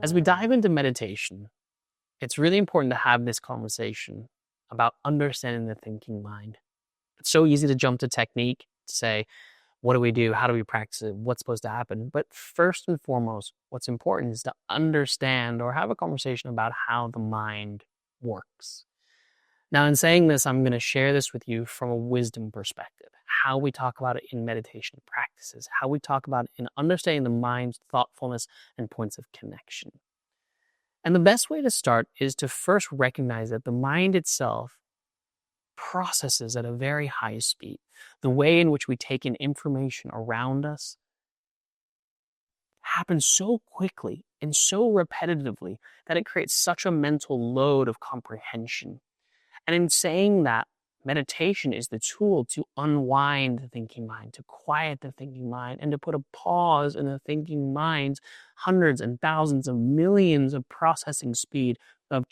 As we dive into meditation, it's really important to have this conversation about understanding the thinking mind. It's so easy to jump to technique, to say, what do we do? How do we practice it? What's supposed to happen? But first and foremost, what's important is to understand or have a conversation about how the mind works. Now, in saying this, I'm going to share this with you from a wisdom perspective, how we talk about it in meditation practices, how we talk about it in understanding the mind's thoughtfulness and points of connection. And the best way to start is to first recognize that the mind itself processes at a very high speed. The way in which we take in information around us happens so quickly and so repetitively that it creates such a mental load of comprehension. And in saying that, meditation is the tool to unwind the thinking mind, to quiet the thinking mind, and to put a pause in the thinking mind's hundreds and thousands of millions of processing speed of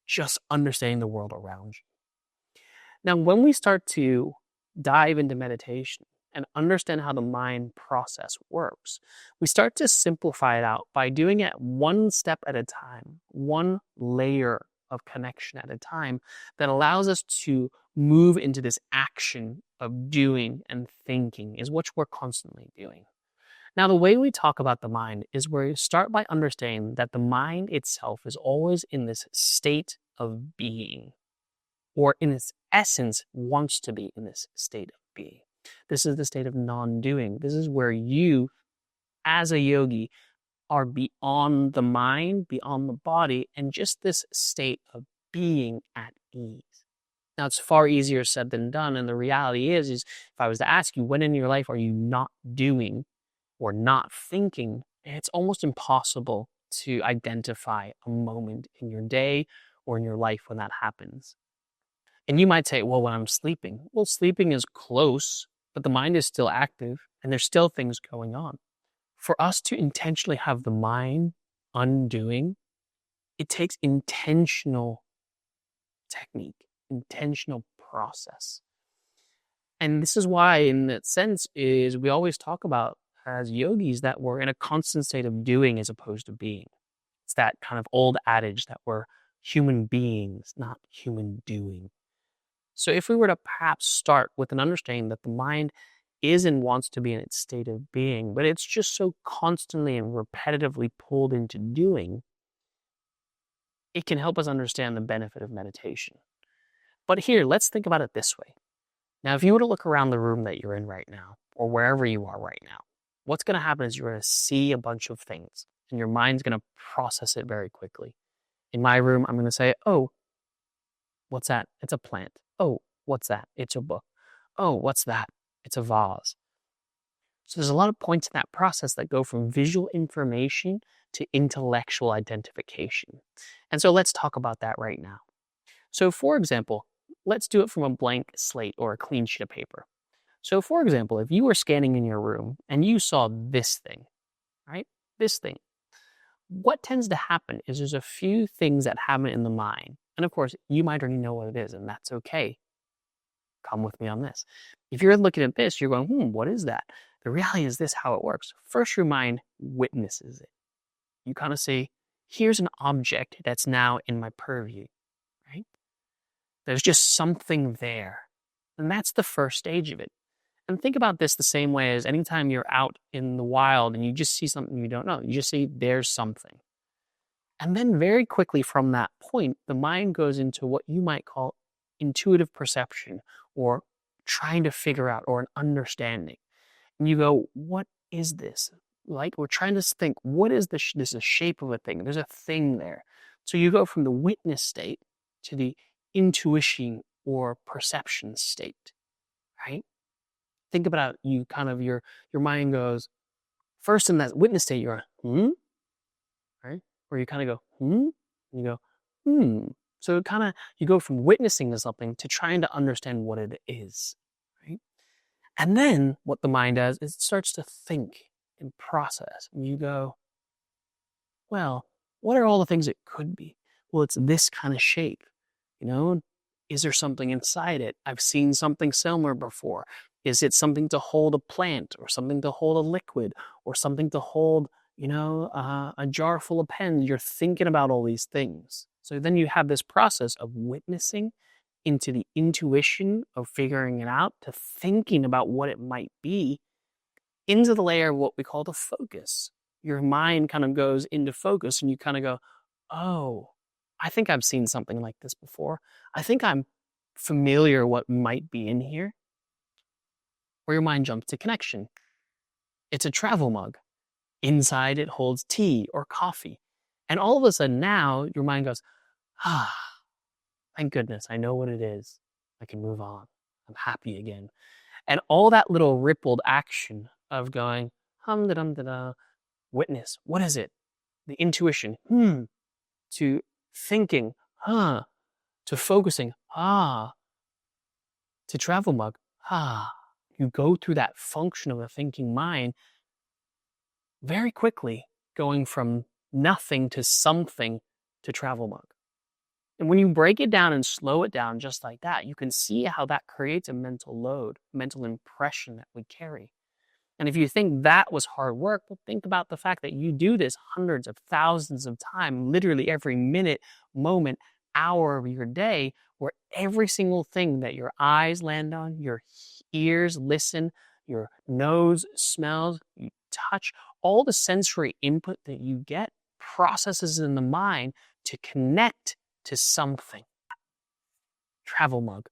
just understanding the world around you. Now, when we start to dive into meditation and understand how the mind process works, we start to simplify it out by doing it one step at a time, one layer of connection at a time, that allows us to move into this action of doing and thinking, is what we're constantly doing. Now, the way we talk about the mind is where you start by understanding that the mind itself is always in this state of being, or in its essence wants to be in this state of being. This is the state of non-doing. This is where you, as a yogi, are beyond the mind, beyond the body, and just this state of being at ease. Now, it's far easier said than done, and the reality is if I was to ask you, when in your life are you not doing or not thinking, it's almost impossible to identify a moment in your day or in your life when that happens. And you might say, well, when I'm sleeping. Well, sleeping is close, but the mind is still active, and there's still things going on. For us to intentionally have the mind undoing, it takes intentional technique, intentional process. And this is why, in that sense, is we always talk about as yogis that we're in a constant state of doing as opposed to being. It's that kind of old adage that we're human beings, not human doing. So if we were to perhaps start with an understanding that the mind is and wants to be in its state of being, but it's just so constantly and repetitively pulled into doing, it can help us understand the benefit of meditation. But here, let's think about it this way. Now, if you were to look around the room that you're in right now, or wherever you are right now, what's going to happen is you're going to see a bunch of things, and your mind's going to process it very quickly. In my room, I'm going to say, oh, what's that? It's a plant. Oh, what's that? It's a book. Oh, what's that? It's a vase. So there's a lot of points in that process that go from visual information to intellectual identification. And so let's talk about that right now. So for example, let's do it from a blank slate or a clean sheet of paper. So for example, if you were scanning in your room and you saw this thing, right? This thing. What tends to happen is there's a few things that happen in the mind. And of course, you might already know what it is, and that's okay. Come with me on this. If you're looking at this, you're going, what is that? The reality is this, how it works. First, your mind witnesses it. You kind of say, here's an object that's now in my purview, right? There's just something there. And that's the first stage of it. And think about this the same way as anytime you're out in the wild and you just see something you don't know. You just see there's something. And then very quickly from that point, the mind goes into what you might call intuitive perception, or trying to figure out, or an understanding. And you go, what is this? Like, we're trying to think, what is this? This is the shape of a thing. There's a thing there. So you go from the witness state to the intuition or perception state, right? Think about you kind of, your mind goes, first in that witness state, you're, right? Where you kind of go, and you go, So kind of, you go from witnessing to something to trying to understand what it is, right? And then what the mind does is it starts to think and process. And you go, well, what are all the things it could be? Well, it's this kind of shape, Is there something inside it? I've seen something similar before. Is it something to hold a plant, or something to hold a liquid, or something to hold, a jar full of pens. You're thinking about all these things. So then you have this process of witnessing into the intuition of figuring it out to thinking about what it might be into the layer of what we call the focus. Your mind kind of goes into focus and you kind of go, oh, I think I've seen something like this before. I think I'm familiar what might be in here. Or your mind jumps to connection. It's a travel mug. Inside it holds tea or coffee. And all of a sudden now your mind goes, ah, thank goodness, I know what it is. I can move on. I'm happy again. And all that little rippled action of going, hum da dum da da, witness, what is it? The intuition, to thinking, to focusing, to travel mug, You go through that function of a thinking mind very quickly, going from nothing to something to travel mug. And when you break it down and slow it down just like that, you can see how that creates a mental load, mental impression that we carry. And if you think that was hard work, well, think about the fact that you do this hundreds of thousands of times, literally every minute, moment, hour of your day, where every single thing that your eyes land on, your ears listen, your nose smells, you touch, all the sensory input that you get processes in the mind to connect to something. Travel mug,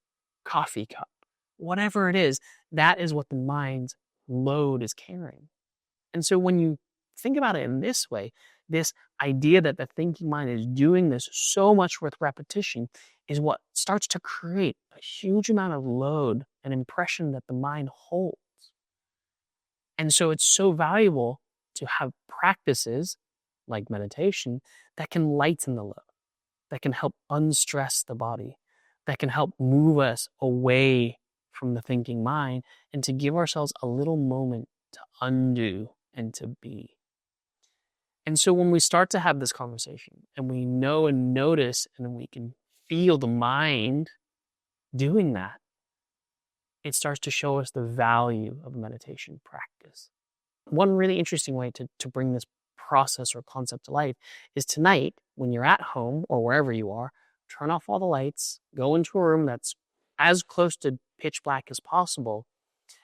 coffee cup, whatever it is, that is what the mind's load is carrying. And so when you think about it in this way, this idea that the thinking mind is doing this so much with repetition is what starts to create a huge amount of load and impression that the mind holds. And so it's so valuable to have practices like meditation that can lighten the load, that can help unstress the body, that can help move us away from the thinking mind and to give ourselves a little moment to undo and to be. And so when we start to have this conversation and we know and notice and we can feel the mind doing that, it starts to show us the value of meditation practice. One really interesting way to bring this process or concept to life is tonight, when you're at home or wherever you are, turn off all the lights, go into a room that's as close to pitch black as possible,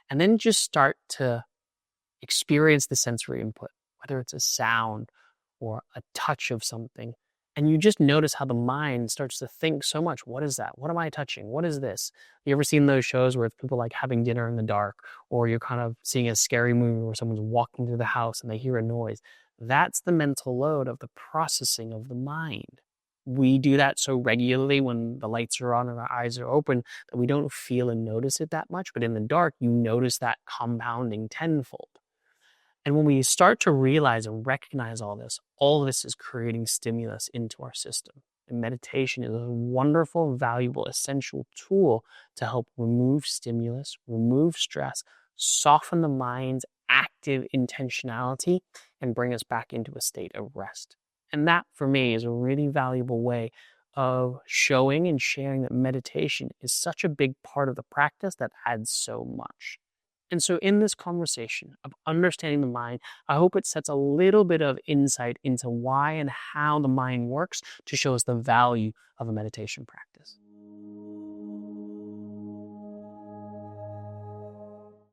and then just start to experience the sensory input, whether it's a sound or a touch of something. And you just notice how the mind starts to think so much. What is that? What am I touching? What is this? You ever seen those shows where it's people like having dinner in the dark, or you're kind of seeing a scary movie where someone's walking through the house and they hear a noise? That's the mental load of the processing of the mind. We do that so regularly when the lights are on and our eyes are open that we don't feel and notice it that much. But in the dark, you notice that compounding tenfold. And when we start to realize and recognize all this is creating stimulus into our system. And meditation is a wonderful, valuable, essential tool to help remove stimulus, remove stress, soften the mind's active intentionality, and bring us back into a state of rest. And that, for me, is a really valuable way of showing and sharing that meditation is such a big part of the practice that adds so much. And so in this conversation of understanding the mind, I hope it sets a little bit of insight into why and how the mind works to show us the value of a meditation practice.